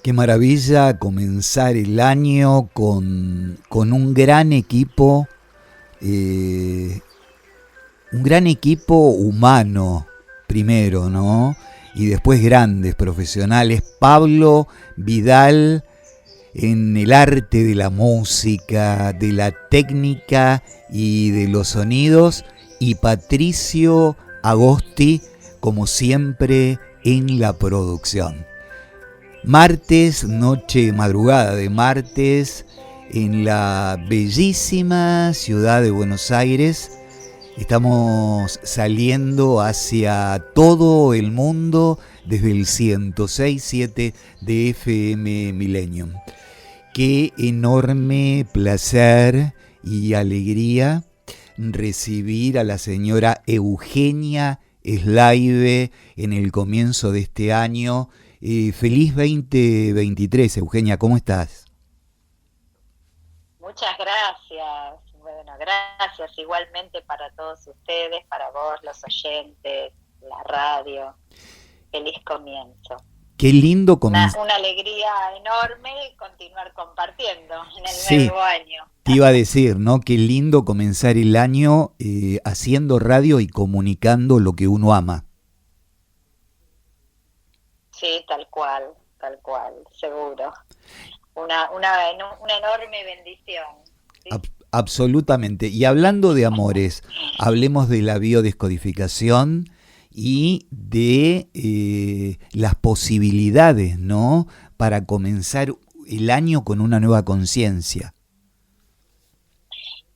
Qué maravilla comenzar el año con eh, un gran equipo humano primero, ¿no? Y después grandes profesionales. Pablo Vidal en el arte de la música, de la técnica y de los sonidos. Y Patricio Agosti, como siempre, en la producción. Martes, noche, madrugada de martes, en la bellísima ciudad de Buenos Aires. Estamos saliendo hacia todo el mundo desde el 106.7 de FM Millennium. Qué enorme placer y alegría recibir a la señora Eugenia Slaive en el comienzo de este año. Feliz 2023, Eugenia, ¿cómo estás? Muchas gracias. Bueno, gracias igualmente para todos ustedes, para vos, los oyentes, la radio. Feliz comienzo. Qué lindo comenzar. Una alegría enorme continuar compartiendo en el Sí, nuevo año. te iba a decir, ¿no? Qué lindo comenzar el año haciendo radio y comunicando lo que uno ama. Sí, tal cual, seguro. Una enorme bendición. ¿Sí? Absolutamente. Y hablando de amores, hablemos de la biodescodificación y de las posibilidades, ¿no? Para comenzar el año con una nueva conciencia.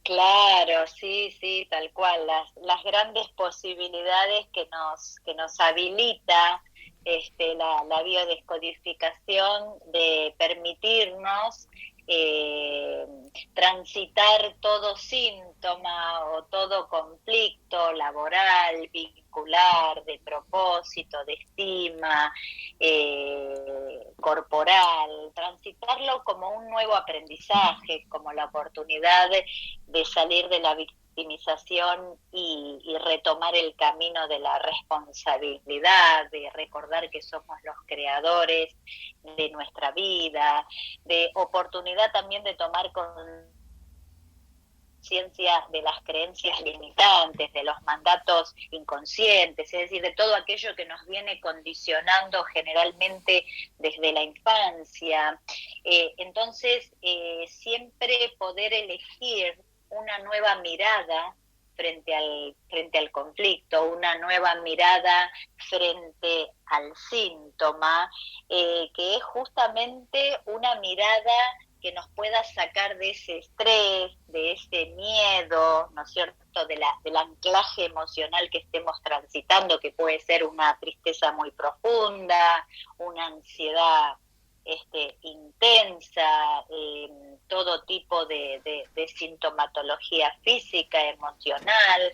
Claro, sí, tal cual. Las grandes posibilidades que nos habilita la biodescodificación de permitirnos eh, transitar todo síntoma o todo conflicto laboral, vincular, de propósito, de estima, corporal, transitarlo como un nuevo aprendizaje, como la oportunidad de salir de la victimización y retomar el camino de la responsabilidad, de recordar que somos los creadores de nuestra vida, de oportunidad también de tomar conciencia de las creencias limitantes, de los mandatos inconscientes, es decir, de todo aquello que nos viene condicionando generalmente desde la infancia. Entonces, siempre poder elegir una nueva mirada frente al conflicto, una nueva mirada frente al síntoma, que es justamente una mirada que nos pueda sacar de ese estrés, de ese miedo, ¿no es cierto?, del anclaje emocional que estemos transitando, que puede ser una tristeza muy profunda, una ansiedad intensa, todo tipo de sintomatología física, emocional,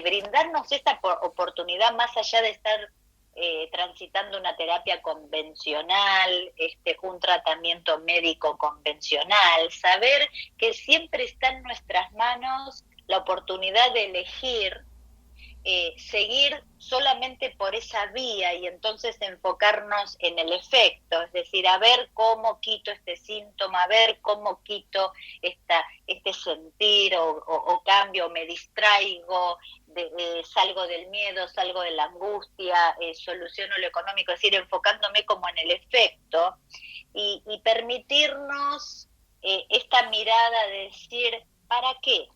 brindarnos esta oportunidad más allá de estar transitando una terapia convencional, un tratamiento médico convencional, saber que siempre está en nuestras manos la oportunidad de elegir seguir solamente por esa vía y entonces enfocarnos en el efecto, es decir, a ver cómo quito este síntoma, a ver cómo quito este sentir o cambio, me distraigo, salgo del miedo, salgo de la angustia, soluciono lo económico, es decir, enfocándome como en el efecto y permitirnos esta mirada de decir, ¿para qué?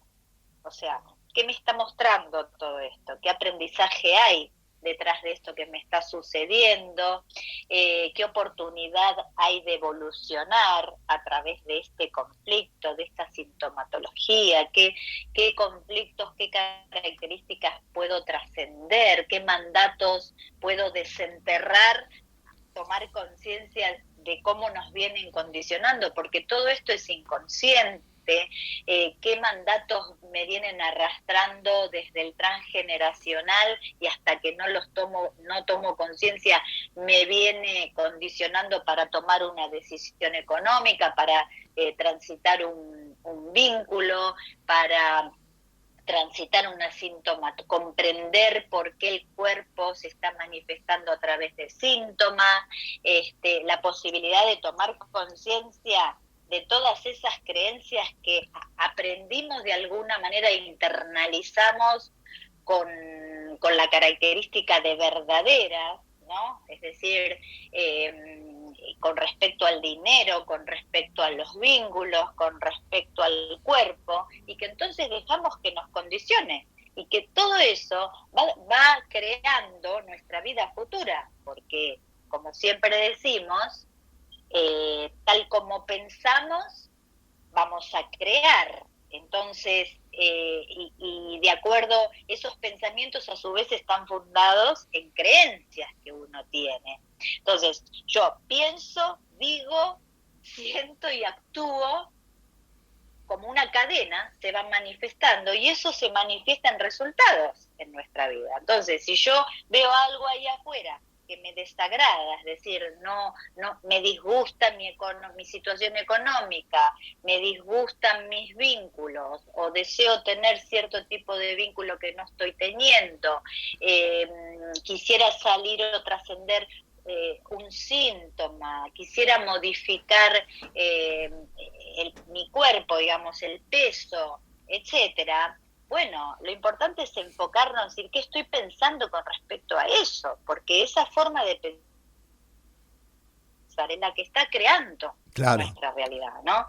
O sea, ¿qué me está mostrando todo esto? ¿Qué aprendizaje hay detrás de esto que me está sucediendo? ¿Qué oportunidad hay de evolucionar a través de este conflicto, de esta sintomatología? ¿Qué conflictos, qué características puedo trascender? ¿Qué mandatos puedo desenterrar? Tomar conciencia de cómo nos vienen condicionando, porque todo esto es inconsciente. Qué mandatos me vienen arrastrando desde el transgeneracional y hasta que no tomo conciencia, me viene condicionando para tomar una decisión económica, para transitar un vínculo, para transitar una síntoma, comprender por qué el cuerpo se está manifestando a través de síntomas, la posibilidad de tomar conciencia de todas esas creencias que aprendimos de alguna manera, internalizamos con la característica de verdaderas, ¿no? Es decir, con respecto al dinero, con respecto a los vínculos, con respecto al cuerpo, y que entonces dejamos que nos condicione, y que todo eso va creando nuestra vida futura, porque, como siempre decimos, tal como pensamos, vamos a crear. Entonces, y de acuerdo, esos pensamientos a su vez están fundados en creencias que uno tiene. Entonces, yo pienso, digo, siento y actúo como una cadena, se van manifestando, y eso se manifiesta en resultados en nuestra vida. Entonces, si yo veo algo ahí afuera que me desagrada, es decir, no me disgusta mi situación económica, me disgustan mis vínculos, o deseo tener cierto tipo de vínculo que no estoy teniendo, quisiera salir o trascender un síntoma, quisiera modificar mi cuerpo, digamos, el peso, etcétera. Bueno, lo importante es enfocarnos en decir qué estoy pensando con respecto a eso, porque esa forma de pensar es la que está creando nuestra realidad, ¿no?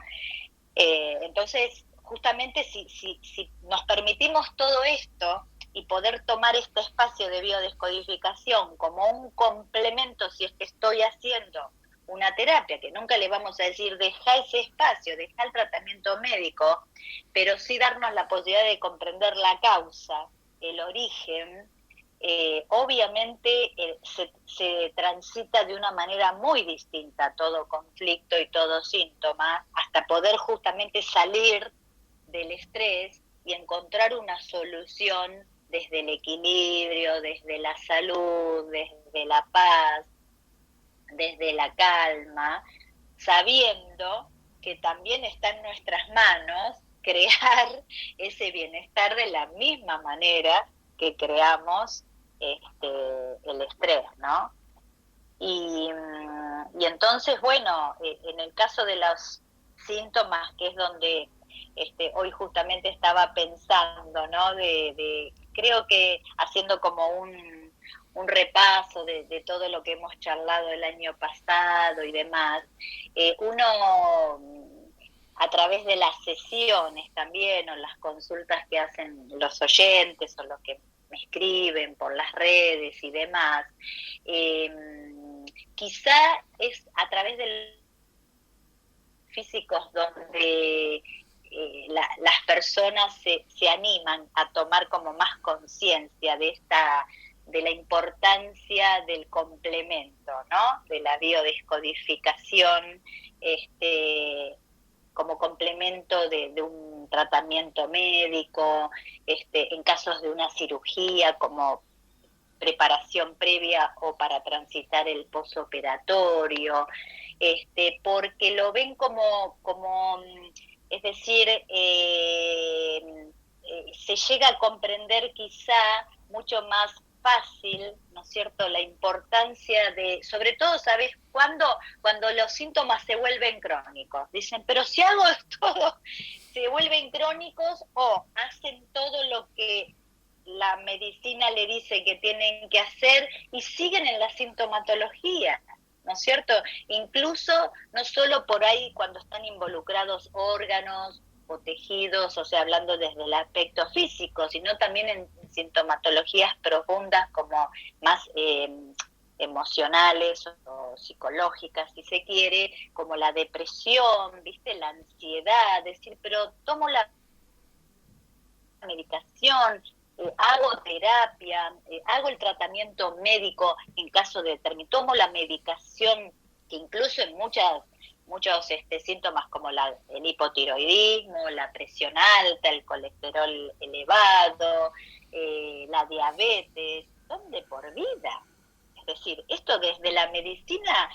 Entonces, justamente si nos permitimos todo esto y poder tomar este espacio de biodescodificación como un complemento, si es que estoy haciendo una terapia, que nunca le vamos a decir deja ese espacio, deja el tratamiento médico, pero sí darnos la posibilidad de comprender la causa, el origen, obviamente se transita de una manera muy distinta todo conflicto y todo síntoma, hasta poder justamente salir del estrés y encontrar una solución desde el equilibrio, desde la salud, desde la paz, desde la calma, sabiendo que también está en nuestras manos crear ese bienestar de la misma manera que creamos el estrés, ¿no? Y entonces, bueno, en el caso de los síntomas, que es donde hoy justamente estaba pensando, ¿no? Creo que haciendo como un repaso de todo lo que hemos charlado el año pasado y demás, uno a través de las sesiones también, o las consultas que hacen los oyentes o los que me escriben por las redes y demás, quizá es a través de físicos donde las personas se animan a tomar como más conciencia de la importancia del complemento, ¿no? De la biodescodificación, como complemento de un tratamiento médico, en casos de una cirugía, como preparación previa o para transitar el posoperatorio, porque lo ven como es decir, se llega a comprender quizá mucho más fácil, ¿no es cierto?, la importancia de, sobre todo, ¿sabes cuándo? Cuando los síntomas se vuelven crónicos. Dicen, pero si hago todo, se vuelven crónicos o hacen todo lo que la medicina le dice que tienen que hacer y siguen en la sintomatología, ¿no es cierto? Incluso no solo por ahí cuando están involucrados órganos o tejidos, o sea, hablando desde el aspecto físico, sino también en sintomatologías profundas como más emocionales o psicológicas, si se quiere, como la depresión, ¿viste? La ansiedad, decir, pero tomo la medicación, hago terapia, hago el tratamiento médico en caso de tomo la medicación, que incluso en muchos síntomas como el hipotiroidismo, la presión alta, el colesterol elevado, la diabetes, son de por vida. Es decir, esto desde la medicina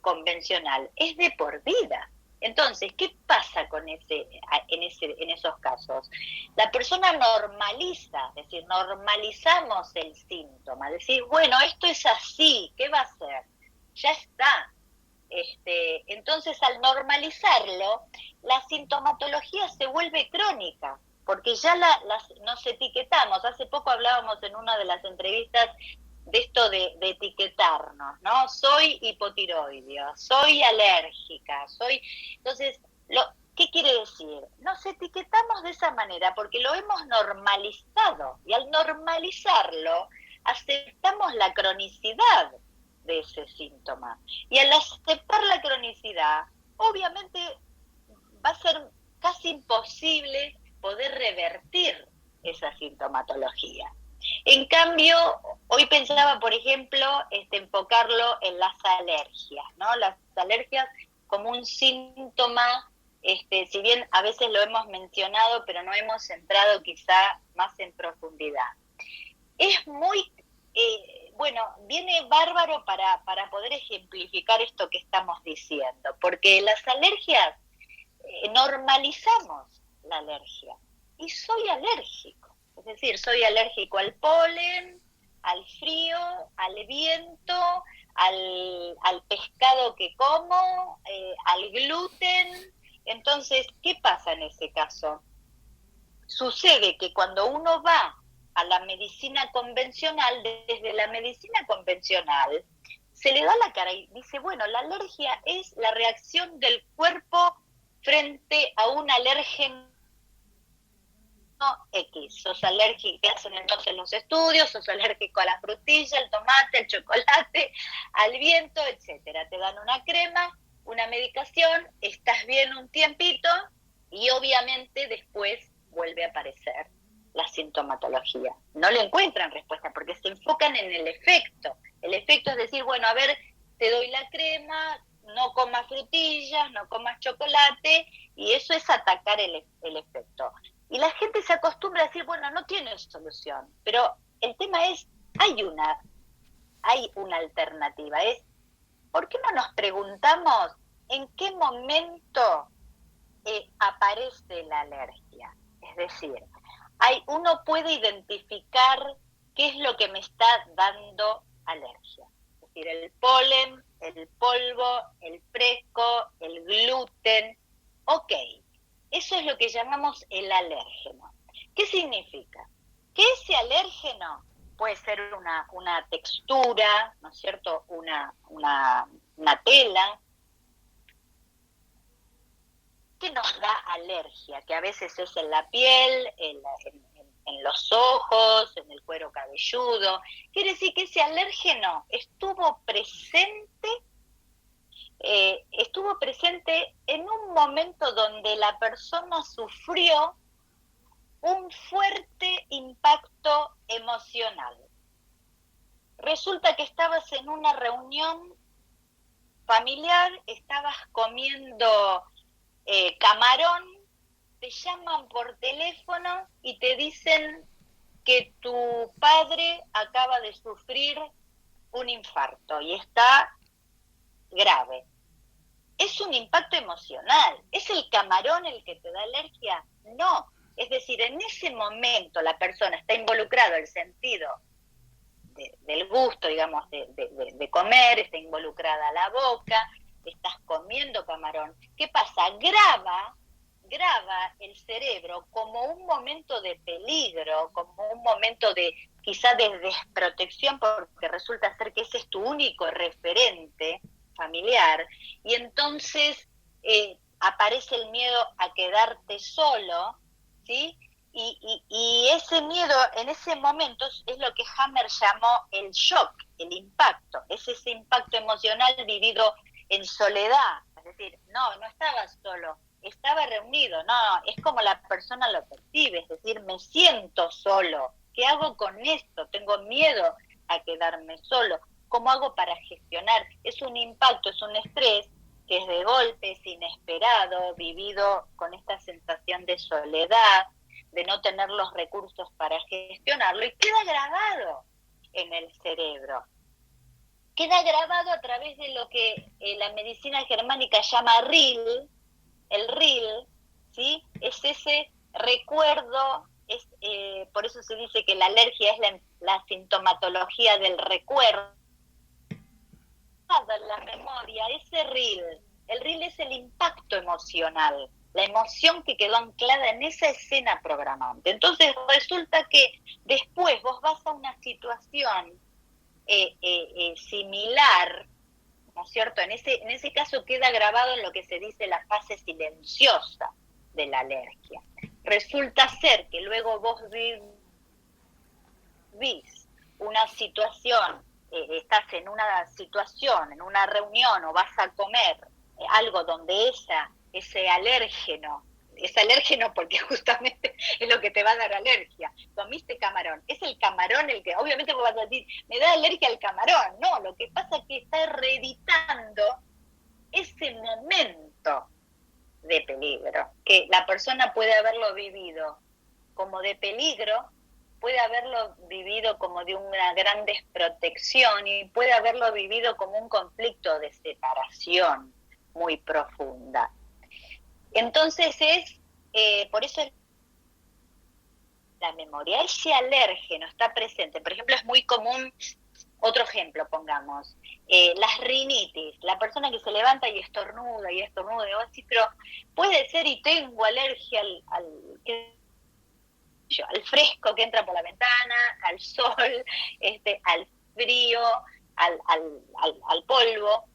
convencional es de por vida. Entonces, ¿qué pasa en esos casos? La persona normaliza, es decir, normalizamos el síntoma, decir, bueno, esto es así, ¿qué va a ser? Ya está. Entonces, al normalizarlo, la sintomatología se vuelve crónica, porque ya nos etiquetamos. Hace poco hablábamos en una de las entrevistas de esto de etiquetarnos, ¿no? Soy hipotiroideo, soy alérgica, Entonces, ¿qué quiere decir? Nos etiquetamos de esa manera porque lo hemos normalizado, y al normalizarlo, aceptamos la cronicidad de ese síntoma. Y al aceptar la cronicidad, obviamente va a ser casi imposible poder revertir esa sintomatología. En cambio, hoy pensaba, por ejemplo, enfocarlo en las alergias, ¿no? Las alergias como un síntoma, si bien a veces lo hemos mencionado, pero no hemos entrado quizá más en profundidad. Es muy, viene bárbaro para poder ejemplificar esto que estamos diciendo, porque las alergias, normalizamos la alergia, y soy alérgico. Es decir, soy alérgico al polen, al frío, al viento, al pescado que como, al gluten. Entonces, ¿qué pasa en ese caso? Sucede que cuando uno va a la medicina convencional, desde la medicina convencional, se le da la cara y dice, bueno, la alergia es la reacción del cuerpo frente a un alérgeno X. Sos alérgico, que hacen entonces los estudios, sos alérgico a la frutilla, al tomate, al chocolate, al viento, etcétera. Te dan una crema, una medicación, estás bien un tiempito y obviamente después vuelve a aparecer la sintomatología. No le encuentran respuesta porque se enfocan en el efecto. El efecto es decir, bueno, a ver, te doy la crema, no comas frutillas, no comas chocolate, y eso es atacar el efecto. Y la gente se acostumbra a decir, bueno, no tiene solución, pero el tema es, hay una alternativa, es, ¿por qué no nos preguntamos en qué momento aparece la alergia? Es decir, uno puede identificar qué es lo que me está dando alergia. Es decir, el polen, el polvo, el fresco, el gluten. Ok, eso es lo que llamamos el alérgeno. ¿Qué significa? Que ese alérgeno puede ser una textura, ¿no es cierto?, una tela, que nos da alergia, que a veces es en la piel, en los ojos, en el cuero cabelludo. Quiere decir que ese alérgeno estuvo presente en un momento donde la persona sufrió un fuerte impacto emocional. Resulta que estabas en una reunión familiar, estabas comiendo camarón, te llaman por teléfono y te dicen que tu padre acaba de sufrir un infarto y está grave. ¿Es un impacto emocional? ¿Es el camarón el que te da alergia? No. Es decir, en ese momento la persona está involucrado el sentido del gusto, digamos, de comer, está involucrada la boca, estás comiendo camarón. ¿Qué pasa? Graba el cerebro como un momento de peligro, como un momento quizá de desprotección, porque resulta ser que ese es tu único referente familiar, y entonces aparece el miedo a quedarte solo, ¿sí? Y ese miedo en ese momento es lo que Hammer llamó el shock, el impacto, es ese impacto emocional vivido en soledad, es decir, no estaba solo, estaba reunido, no, es como la persona lo percibe, es decir, me siento solo, ¿qué hago con esto? Tengo miedo a quedarme solo, ¿cómo hago para gestionar? Es un impacto, es un estrés que es de golpe, es inesperado, vivido con esta sensación de soledad, de no tener los recursos para gestionarlo, y queda grabado en el cerebro. Queda grabado a través de lo que la medicina germánica llama RIL, El reel, ¿sí? Es ese recuerdo, por eso se dice que la alergia es la sintomatología del recuerdo, la memoria, ese reel. El reel es el impacto emocional, la emoción que quedó anclada en esa escena programante. Entonces resulta que después vos vas a una situación similar, ¿no es cierto? En ese caso queda grabado en lo que se dice la fase silenciosa de la alergia. Resulta ser que luego vos vivís una situación, estás en una situación, en una reunión o vas a comer algo donde ese alérgeno, es alérgeno porque justamente es lo que te va a dar alergia. Comiste camarón, es el camarón el que, obviamente vos vas a decir, me da alergia al camarón. No, lo que pasa es que está reeditando ese momento de peligro, que la persona puede haberlo vivido como de peligro, puede haberlo vivido como de una gran desprotección y puede haberlo vivido como un conflicto de separación muy profunda. Entonces por eso la memoria, ese alérgeno está presente. Por ejemplo, es muy común, otro ejemplo pongamos, las rinitis, la persona que se levanta y estornuda, y vos decís, pero puede ser y tengo alergia al fresco que entra por la ventana, al sol, al frío, al polvo.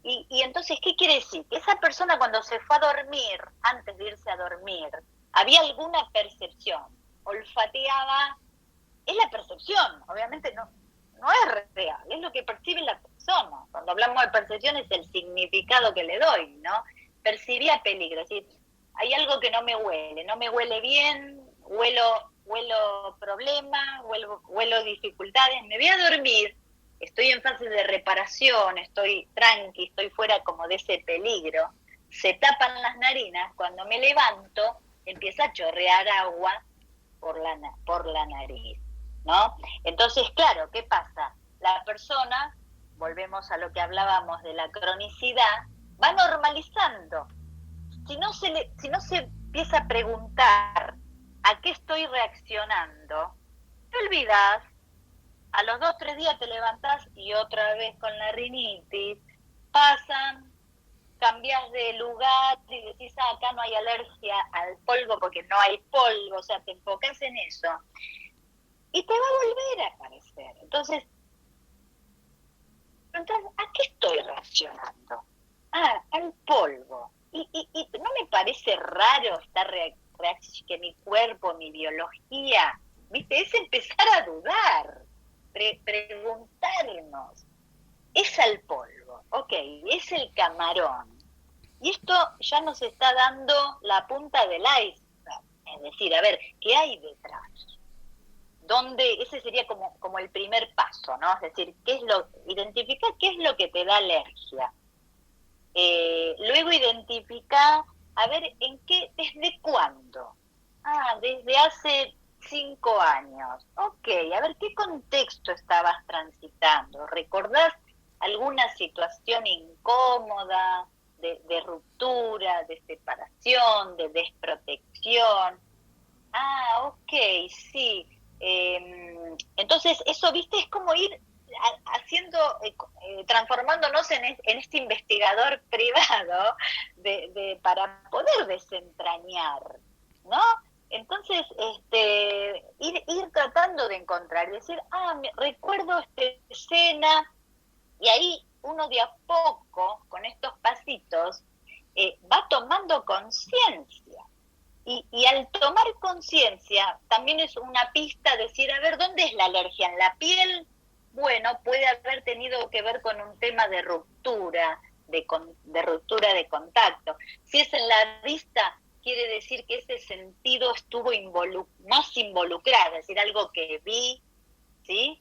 Y entonces, ¿qué quiere decir? Que esa persona cuando se fue a dormir, antes de irse a dormir, había alguna percepción, olfateaba, es la percepción, obviamente no es real, es lo que percibe la persona. Cuando hablamos de percepción es el significado que le doy, ¿no? Percibía peligro, es decir, hay algo que no me huele bien, huelo problemas, huelo dificultades, me voy a dormir, estoy en fase de reparación, estoy tranqui, estoy fuera como de ese peligro, se tapan las narinas, cuando me levanto empieza a chorrear agua por la nariz, ¿no? Entonces, claro, ¿qué pasa? La persona, volvemos a lo que hablábamos de la cronicidad, va normalizando. Si no se empieza a preguntar a qué estoy reaccionando, te olvidas, a los 2-3 días te levantás y otra vez con la rinitis, pasan, cambias de lugar y decís, acá no hay alergia al polvo porque no hay polvo, o sea, te enfocas en eso y te va a volver a aparecer. Entonces, ¿a qué estoy reaccionando? Al polvo. Y no me parece raro estar que mi cuerpo, mi biología, ¿viste? Es empezar a dudar, preguntarnos. Es al polvo, ok, es el camarón. Y esto ya nos está dando la punta del iceberg. Es decir, a ver, ¿qué hay detrás? Ese sería como el primer paso, ¿no? Es decir, identificar qué es lo que te da alergia. Luego identificar, a ver, ¿desde cuándo? Desde hace 5 años. Ok, a ver, ¿qué contexto estabas transitando? ¿Recordás alguna situación incómoda, de ruptura, de separación, de desprotección? Ok, sí. Entonces, eso, viste, es como ir haciendo, transformándonos en este investigador privado para poder desentrañar, ¿no? Entonces, ir tratando de encontrar, decir, recuerdo esta escena, y ahí uno de a poco, con estos pasitos, va tomando conciencia. Y al tomar conciencia, también es una pista decir, a ver, ¿dónde es la alergia? ¿En la piel? Bueno, puede haber tenido que ver con un tema de ruptura, de ruptura de contacto. Si es en la vista, quiere decir que ese sentido estuvo más involucrado, es decir, algo que vi, ¿sí?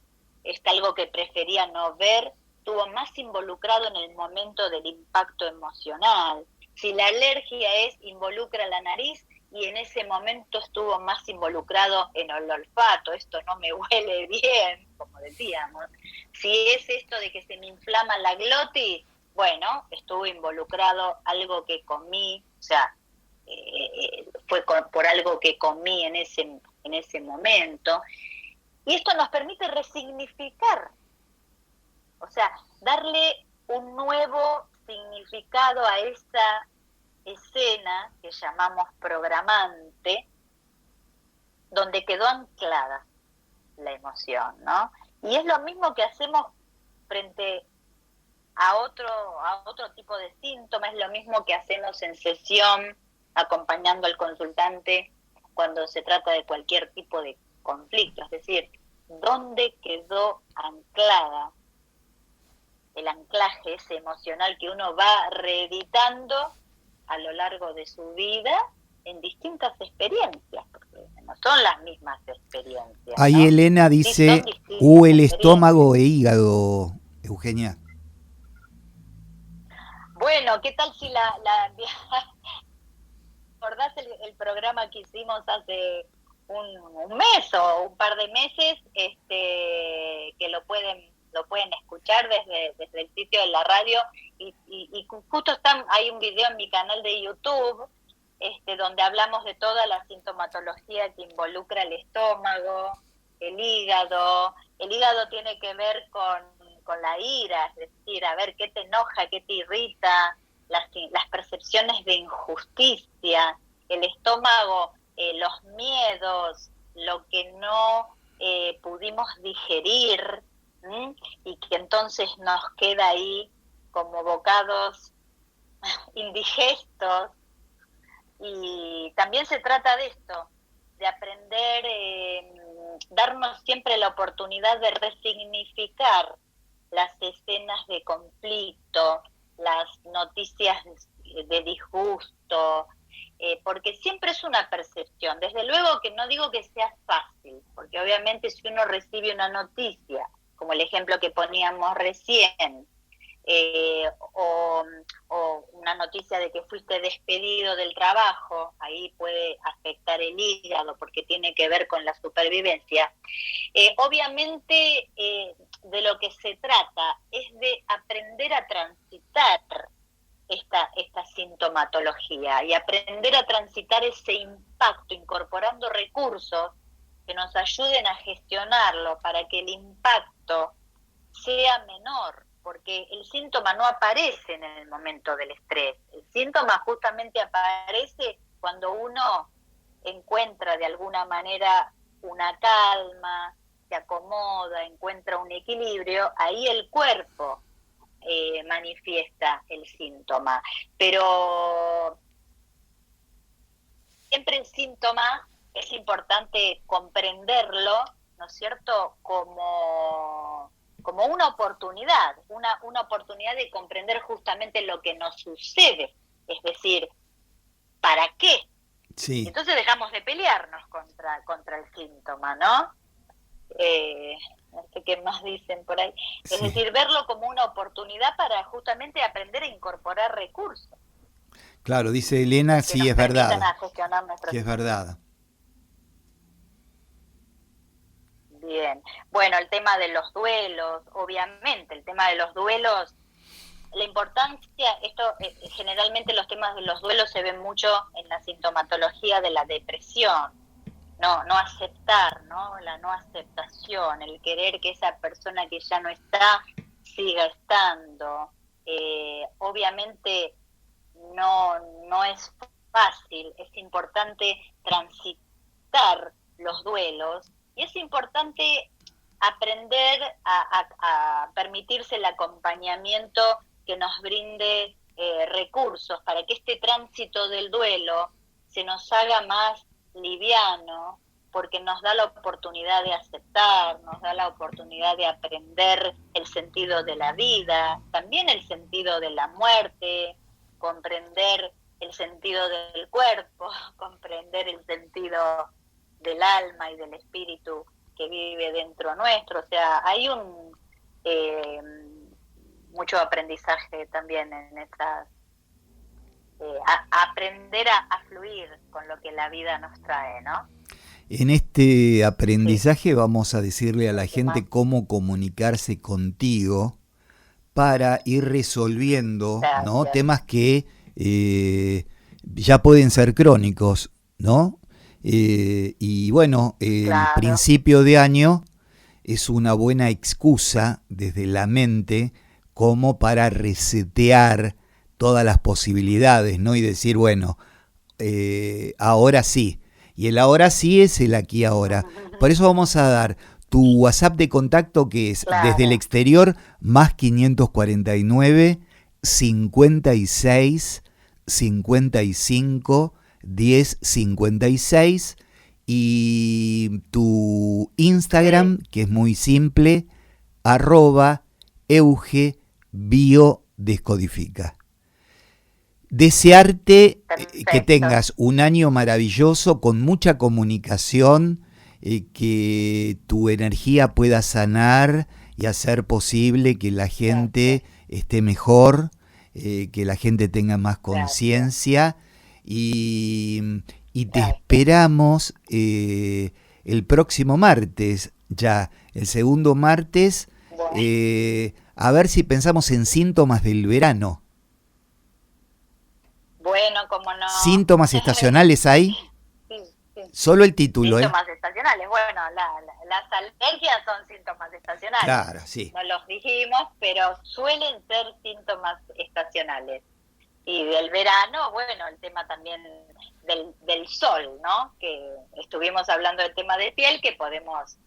Algo que prefería no ver, estuvo más involucrado en el momento del impacto emocional. Si la alergia involucra la nariz, y en ese momento estuvo más involucrado en el olfato, esto no me huele bien, como decíamos. Si es esto de que se me inflama la glotis, bueno, estuvo involucrado algo que comí, o sea, fue por algo que comí en ese momento. Y esto nos permite resignificar, o sea, darle un nuevo significado a esa escena que llamamos programante, donde quedó anclada la emoción, ¿no? Y es lo mismo que hacemos frente a otro tipo de síntomas, es lo mismo que hacemos en sesión, acompañando al consultante cuando se trata de cualquier tipo de conflicto, es decir, ¿dónde quedó anclada el anclaje ese emocional que uno va reeditando a lo largo de su vida en distintas experiencias? Porque no son las mismas experiencias, Ahí ¿no? Elena Sí, dice, son distintas el experiencias. estómago e hígado, Eugenia. Bueno, ¿qué tal si recordás el programa que hicimos hace un mes o un par de meses, que lo pueden escuchar desde el sitio de la radio, y justo hay un video en mi canal de YouTube, donde hablamos de toda la sintomatología que involucra el estómago, el hígado. El hígado tiene que ver con la ira, es decir, a ver qué te enoja, qué te irrita, las percepciones de injusticia. El estómago, los miedos, lo que no pudimos digerir, y que entonces nos queda ahí como bocados indigestos. Y también se trata de esto, de aprender, darnos siempre la oportunidad de resignificar las escenas de conflicto, las noticias de disgusto, porque siempre es una percepción. Desde luego que no digo que sea fácil, porque obviamente si uno recibe una noticia, como el ejemplo que poníamos recién, o una noticia de que fuiste despedido del trabajo, ahí puede afectar el hígado porque tiene que ver con la supervivencia. Obviamente de lo que se trata es de aprender a transitar esta sintomatología y aprender a transitar ese impacto incorporando recursos que nos ayuden a gestionarlo para que el impacto sea menor, porque el síntoma no aparece en el momento del estrés. El síntoma justamente aparece cuando uno encuentra de alguna manera una calma, se acomoda, encuentra un equilibrio, ahí el cuerpo manifiesta el síntoma. Pero siempre el síntoma es importante comprenderlo, ¿no es cierto?, como una oportunidad, una oportunidad de comprender justamente lo que nos sucede, es decir, ¿para qué? Sí. Entonces dejamos de pelearnos contra el síntoma, ¿no? No sé qué más dicen por ahí. Sí. Es decir, verlo como una oportunidad para justamente aprender a incorporar recursos. Claro, dice Elena, sí, es verdad. Sí, es verdad. Bien. Bueno, el tema de los duelos, obviamente, el tema de los duelos, la importancia, generalmente los temas de los duelos se ven mucho en la sintomatología de la depresión. No aceptar, ¿no? La no aceptación, el querer que esa persona que ya no está siga estando. Obviamente no es fácil, es importante transitar los duelos y es importante aprender a permitirse el acompañamiento que nos brinde recursos para que este tránsito del duelo se nos haga más liviano, porque nos da la oportunidad de aceptar, nos da la oportunidad de aprender el sentido de la vida, también el sentido de la muerte, comprender el sentido del cuerpo, comprender el sentido del alma y del espíritu que vive dentro nuestro. O sea, hay mucho aprendizaje también en estas, aprender a fluir con lo que la vida nos trae, ¿no? En este aprendizaje vamos a decirle a la gente cómo comunicarse contigo para ir resolviendo, ¿no?, temas que ya pueden ser crónicos, ¿no? Y bueno, el Claro. principio de año es una buena excusa desde la mente como para resetear todas las posibilidades, ¿no? Y decir, bueno, ahora sí. Y el ahora sí es el aquí ahora. Por eso vamos a dar tu WhatsApp de contacto, que es desde el Claro. exterior más 549 56 55 10 56, y tu Instagram, que es muy simple, @Euge Biodescodifica. Desearte que Perfecto. tengas un año maravilloso con mucha comunicación, que tu energía pueda sanar y hacer posible que la gente esté mejor, que la gente tenga más conciencia, y te Gracias. esperamos el próximo martes, ya el segundo martes, Bueno, a ver si pensamos en síntomas del verano. bueno, como no. ¿Síntomas estacionales hay? Sí, sí. Solo el título, ¿eh? Síntomas estacionales. Bueno, las alergias son síntomas estacionales. Claro, sí. No los dijimos, pero suelen ser síntomas estacionales. Y del verano, bueno, el tema también del sol, ¿no? Que estuvimos hablando del tema de piel, que podemos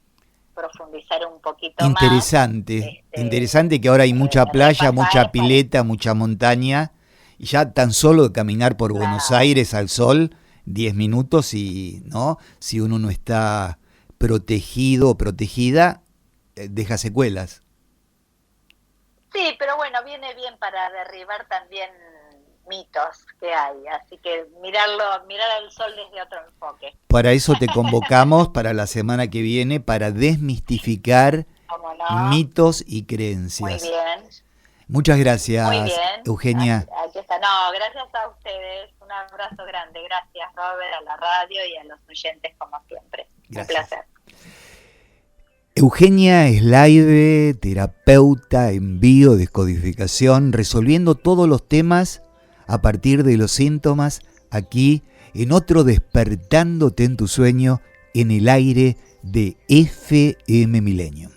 profundizar un poquito Interesante, más. interesante que ahora hay mucha playa, Repasar mucha pileta, mucha montaña, y ya tan solo de caminar por Buenos Claro. Aires al sol, 10 minutos, y no, si uno no está protegido o protegida, deja secuelas. Sí, pero bueno, viene bien para derribar también mitos que hay, así que mirar al sol desde otro enfoque. Para eso te convocamos para la semana que viene, para desmistificar ¿Cómo no? mitos y Muy creencias. bien, Muchas muy gracias, bien. Eugenia. Aquí está. No, gracias a ustedes. Un abrazo grande. Gracias, Robert, a la radio y a los oyentes, como siempre. Gracias. Un placer. Eugenia Slaide, terapeuta en biodescodificación, resolviendo todos los temas a partir de los síntomas, aquí en otro Despertándote en tu sueño, en el aire de FM Milenio.